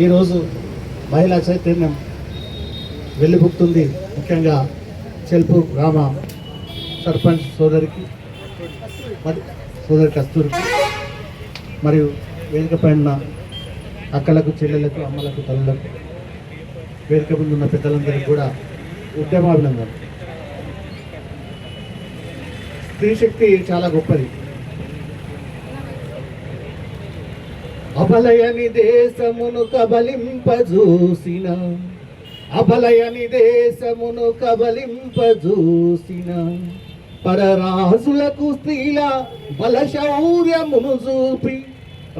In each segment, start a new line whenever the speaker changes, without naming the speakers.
ఈరోజు మహిళా చైతన్యం వెళ్ళిపుతుంది. ముఖ్యంగా చెల్పూర్ గ్రామ సర్పంచ్ సోదరి కస్తూరికి మరియు వేదిక పైన అక్కలకు, చెల్లెలకు, అమ్మలకు, తల్లులకు, వేదిక ముందు ఉన్న పెద్దలందరికీ కూడా ఉద్యమాభినందన. స్త్రీ శక్తి చాలా గొప్పది. అబలయని దేశమును కబలింపజూసిన, అబలయని దేశమును కబలింపజూసిన పరరాజులకు స్త్రీల బలశౌర్యమును చూపి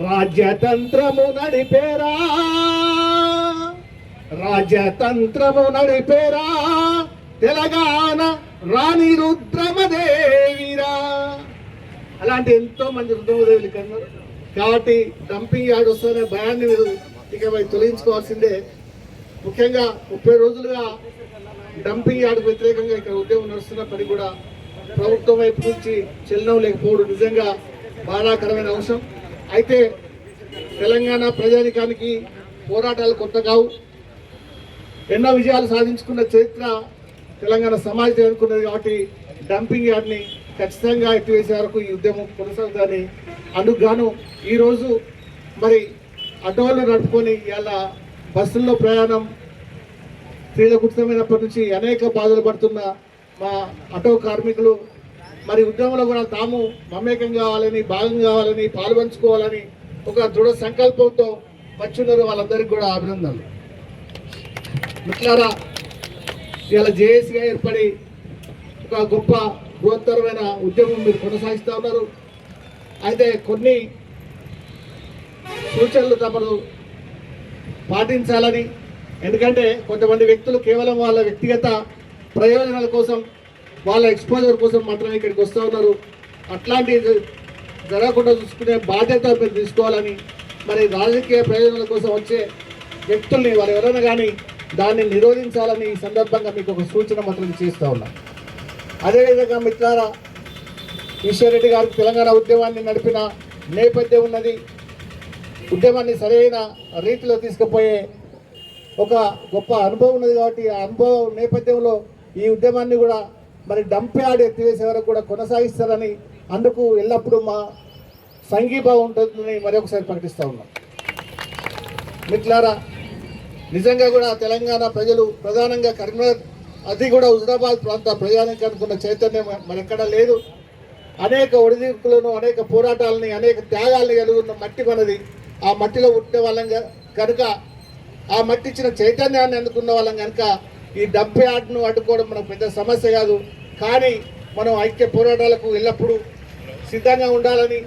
రాజ్యతంత్రము నడిపేరా, రాజ్యతంత్రము నడిపేరా తెలంగాణ రాణి రుద్రమదేవిరా. అలాంటి ఎంతో మంది రుద్రమదేవులు కన్నారు. కాబట్టి డంపింగ్ యార్డ్ వస్తున్న భయాన్ని మీరు ఇక తొలగించుకోవాల్సిందే. ముఖ్యంగా 30 రోజులుగా డంపింగ్ యార్డ్కు వ్యతిరేకంగా ఇక్కడ ఉద్యమం నడుస్తున్నప్పటికీ కూడా ప్రభుత్వం వైపు నుంచి చలనం లేకపోవడం నిజంగా బాధాకరమైన అంశం. అయితే తెలంగాణ ప్రజానికానికి పోరాటాలు కొత్త కావు. ఎన్నో విజయాలు సాధించుకున్న చరిత్ర తెలంగాణ సమాజం అనుకున్నది. కాబట్టి డంపింగ్ యార్డ్ని ఖచ్చితంగా ఎత్తివేసే వరకు ఈ ఉద్యమం కొనసాగుతుందని అందుకుగాను ఈరోజు మరి ఆటోలు నడుపుకొని ఇలా బస్సుల్లో ప్రయాణం స్త్రీలకు ఉచితమైనప్పటి నుంచి అనేక బాధలు పడుతున్న మా ఆటో కార్మికులు మరి ఉద్యమంలో కూడా తాము మమేకం కావాలని, భాగం కావాలని, పాల్పంచుకోవాలని ఒక దృఢ సంకల్పంతో వచ్చున్నారు. వాళ్ళందరికీ కూడా అభినందనలు. మిత్రులారా, ఇలా జేఏసీగా ఏర్పడి ఒక గొప్ప బృహత్తరమైన ఉద్యమం మీరు కొనసాగిస్తూ ఉన్నారు. అయితే కొన్ని సూచనలు తమరు పాటించాలని, ఎందుకంటే కొంతమంది వ్యక్తులు కేవలం వాళ్ళ వ్యక్తిగత ప్రయోజనాల కోసం, వాళ్ళ ఎక్స్పోజర్ కోసం మాత్రమే ఇక్కడికి వస్తూ ఉన్నారు. అట్లాంటివి జరగకుండా చూసుకునే బాధ్యత మీరు తీసుకోవాలని, మరి రాజకీయ ప్రయోజనాల కోసం వచ్చే వ్యక్తుల్ని వారు ఎవరైనా కానీ దాన్ని నిరోధించాలని ఈ సందర్భంగా మీకు ఒక సూచన మాత్రం చేస్తూ ఉన్నాం. అదేవిధంగా మిత్రులారా, ఈశ్వర్రెడ్డి గారికి తెలంగాణ ఉద్యమాన్ని నడిపిన నేపథ్యం ఉన్నది. ఉద్యమాన్ని సరైన రీతిలో తీసుకుపోయే ఒక గొప్ప అనుభవం ఉన్నది. కాబట్టి ఆ అనుభవం నేపథ్యంలో ఈ ఉద్యమాన్ని కూడా మరి డంప్ యార్డ్ ఎత్తివేసే వరకు కూడా కొనసాగిస్తారని, అందుకు ఎల్లప్పుడూ మా సంఘీభావం ఉంటుందని మరొకసారి ప్రకటిస్తూ ఉన్నాం. మిత్రులారా, నిజంగా కూడా తెలంగాణ ప్రజలు ప్రధానంగా కరీంనగర్, అది కూడా హుజరాబాద్ ప్రాంత ప్రజానికి అనుకున్న చైతన్యం మరెక్కడా లేదు. అనేక ఒడిదుడుకులను, అనేక పోరాటాలని, అనేక త్యాగాలను కలిగి ఉన్న మట్టి మనది. ఆ మట్టిలో పుట్టిన వాళ్ళం కనుక, ఆ మట్టి ఇచ్చిన చైతన్యాన్ని అందుకున్న వాళ్ళం కనుక ఈ డంప్ యార్డ్ను అడ్డుకోవడం మనకు పెద్ద సమస్య కాదు. కానీ మనం ఐక్య పోరాటాలకు ఎల్లప్పుడూ సిద్ధంగా ఉండాలని,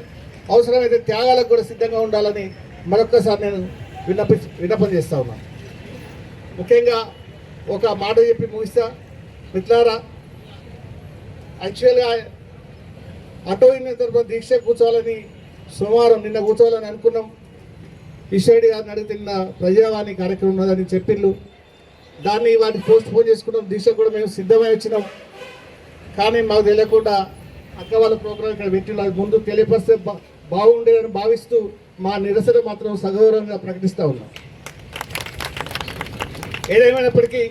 అవసరమైతే త్యాగాలకు కూడా సిద్ధంగా ఉండాలని మరొక్కసారి నేను విన్నపం చేస్తూ ఉన్నాను. ముఖ్యంగా ఒక మాట చెప్పి ముగిస్తా. మిత్రులారా, యాక్చువల్గా ఆటో యూనియన్ తరఫున దీక్ష కూర్చోవాలని సోమవారం నిన్న కూర్చోవాలని అనుకున్నాం. ఈశ్వరెడ్డి గారిని అడుగుతున్న ప్రజావాణి కార్యక్రమం ఉన్నదని చెప్పిళ్ళు. దాన్ని వాటిని పోస్ట్ పోన్ చేసుకున్నాం. దీక్ష కూడా మేము సిద్ధమై వచ్చినాం. కానీ మాకు తెలియకుండా అక్క వాళ్ళ ప్రోగ్రాం ఇక్కడ పెట్టిన ముందు తెలియపరిస్తే బాగుండేదని భావిస్తూ మా నిరసన మాత్రం సగౌరవంగా ప్రకటిస్తూ ఉన్నాం. ఏదేమైనప్పటికీ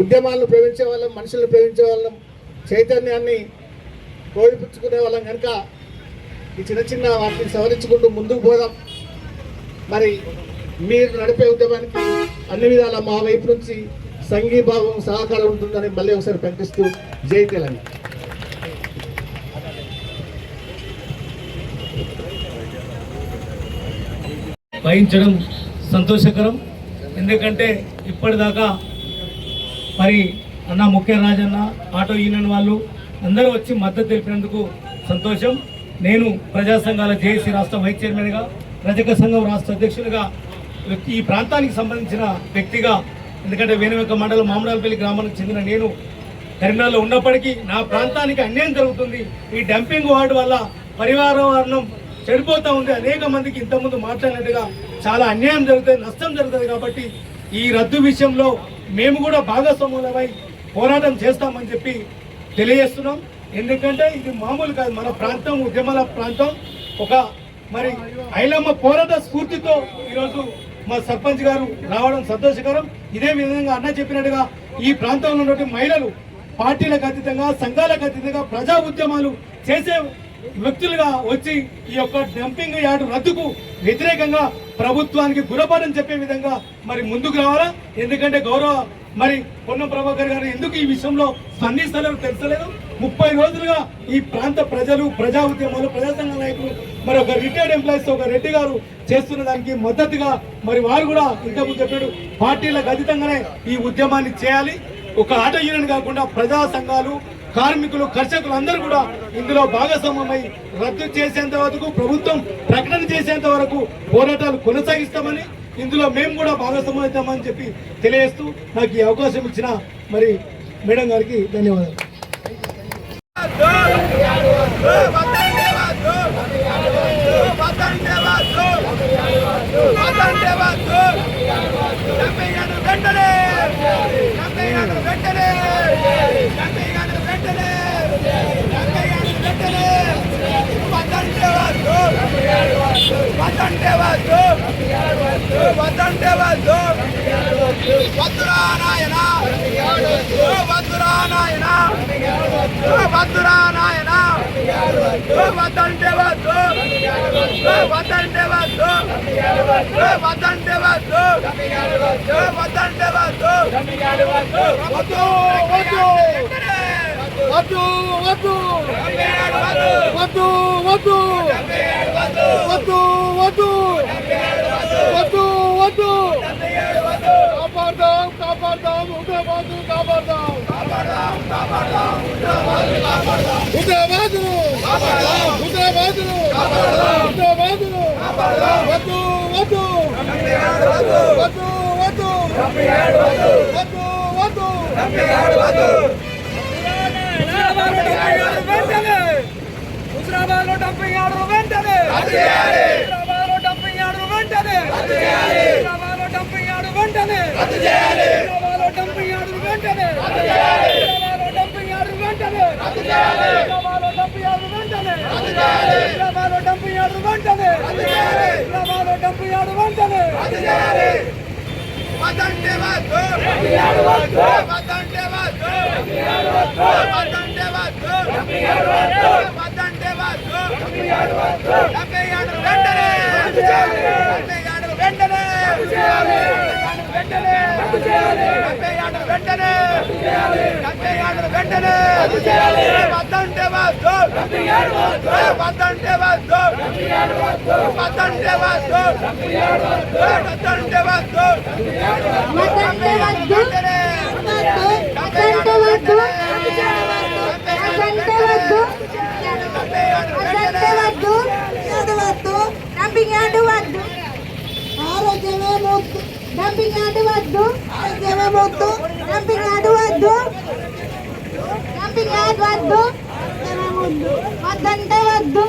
ఉద్యమాలను ప్రేమించే వాళ్ళం, మనుషులను ప్రేమించే వాళ్ళం, చైతన్యాన్ని ప్రోత్సహించుకునే వాళ్ళం కనుక ఈ చిన్న చిన్న వాటిని సవరించుకుంటూ ముందుకు పోదాం. మరి మీరు నడిపే ఉద్యమానికి అన్ని విధాల మా వైపు నుంచి సంఘీభావం, సహకారం ఉంటుందని మళ్ళీ ఒకసారి ప్రకటిస్తూ జై తెలంగాణ.
వహించడం సంతోషకరం. ఎందుకంటే ఇప్పటిదాకా మరి అన్న ముఖ్య రాజన్న, ఆటో యూనియన్ వాళ్ళు అందరూ వచ్చి మద్దతు తెలిపినందుకు సంతోషం. నేను ప్రజా సంఘాల జేఏసీ రాష్ట్ర వైస్ చైర్మన్గా, రజక సంఘం రాష్ట్ర అధ్యక్షులుగా, ఈ ప్రాంతానికి సంబంధించిన వ్యక్తిగా, ఎందుకంటే వేణువెక్క మండలం మామిడాలపల్లి గ్రామానికి చెందిన నేను కరీంనగర్లో ఉన్నప్పటికీ నా ప్రాంతానికి అన్యాయం జరుగుతుంది. ఈ డంపింగ్ వార్డు వల్ల పరివారం చెడిపోతూ ఉంది. అనేక మందికి ఇంతకుముందు మాట్లాడినట్టుగా చాలా అన్యాయం జరుగుతుంది, నష్టం జరుగుతుంది. కాబట్టి ఈ రద్దు విషయంలో మేము కూడా భాగస్వాములమై పోరాటం చేస్తామని చెప్పి తెలియజేస్తున్నాం. ఎందుకంటే ఇది మామూలు కాదు, మన ప్రాంతం ఉద్యమాల ప్రాంతం. ఒక మరి ఐలమ్మ పోరాట స్ఫూర్తితో ఈరోజు మా సర్పంచ్ గారు రావడం సంతోషకరం. ఇదే విధంగా అన్న చెప్పినట్టుగా ఈ ప్రాంతంలో ఉన్నటువంటి మహిళలు పార్టీలకు అతీతంగా, సంఘాలకు అతీతంగా ప్రజా ఉద్యమాలు చేసే వ్యక్తులుగా వచ్చి ఈ యొక్క డంపింగ్ యార్డు రద్దుకు వ్యతిరేకంగా ప్రభుత్వానికి గుణపాఠం చెప్పే విధంగా మరి ముందుకు రావాలా. ఎందుకంటే గౌరవ మరి పొన్నం ప్రభాకర్ గారు ఎందుకు ఈ విషయంలో స్పందిస్తలేరు తెలుసలేదు. 30 రోజులుగా ఈ ప్రాంత ప్రజలు, ప్రజా ఉద్యమాలు, ప్రజా సంఘ నాయకులు, మరి ఒక రిటైర్డ్ ఎంప్లాయీస్ ఒక రెడ్డి గారు చేస్తున్న దానికి మద్దతుగా మరి వారు కూడా ఇంతకుముందు చెప్పాడు పార్టీలకు అతీతంగానే ఈ ఉద్యమాన్ని చేయాలి. ఒక ఆటో యూనియన్ కాకుండా ప్రజా సంఘాలు, కార్మికులు, కర్షకులు అందరూ కూడా ఇందులో భాగస్వామ్యమై రద్దు చేసేంత వరకు, ప్రభుత్వం ప్రకటన చేసేంత వరకు పోరాటాలు కొనసాగిస్తామని, ఇందులో మేము కూడా భాగస్వామ్యమవుతామని చెప్పి తెలియజేస్తూ నాకు ఈ అవకాశం ఇచ్చిన మరి మేడం గారికి ధన్యవాదాలు.
హుజరాబాద్లో డంపింగ్ యార్డు వెంటనే, హుజరాబాద్లో డంపింగ్ యార్డు వెంటనే, హుజరాబాద్లో డంపింగ్ యార్డు వెంటనే, హుజరాబాద్లో డంపింగ్ యార్డు వెంటనే, హుజరాబాద్లో డంపింగ్ యార్డు వెంటనే, హుజరాబాద్లో డంపింగ్ యార్డు వెంటనే, హుజరాబాద్లో డంపింగ్ యార్డు వెంటనే, హుజరాబాద్లో డంపింగ్ యార్డు వెంటనే.
ఆరోగ్యమే ముద్దు, డంపింగ్ యార్డు వద్దు, ఆరోగ్యమే ముద్దు, డంపింగ్ యార్డు వద్దు, డంపింగ్ యార్డు వద్దు, వద్దంటే వద్దు.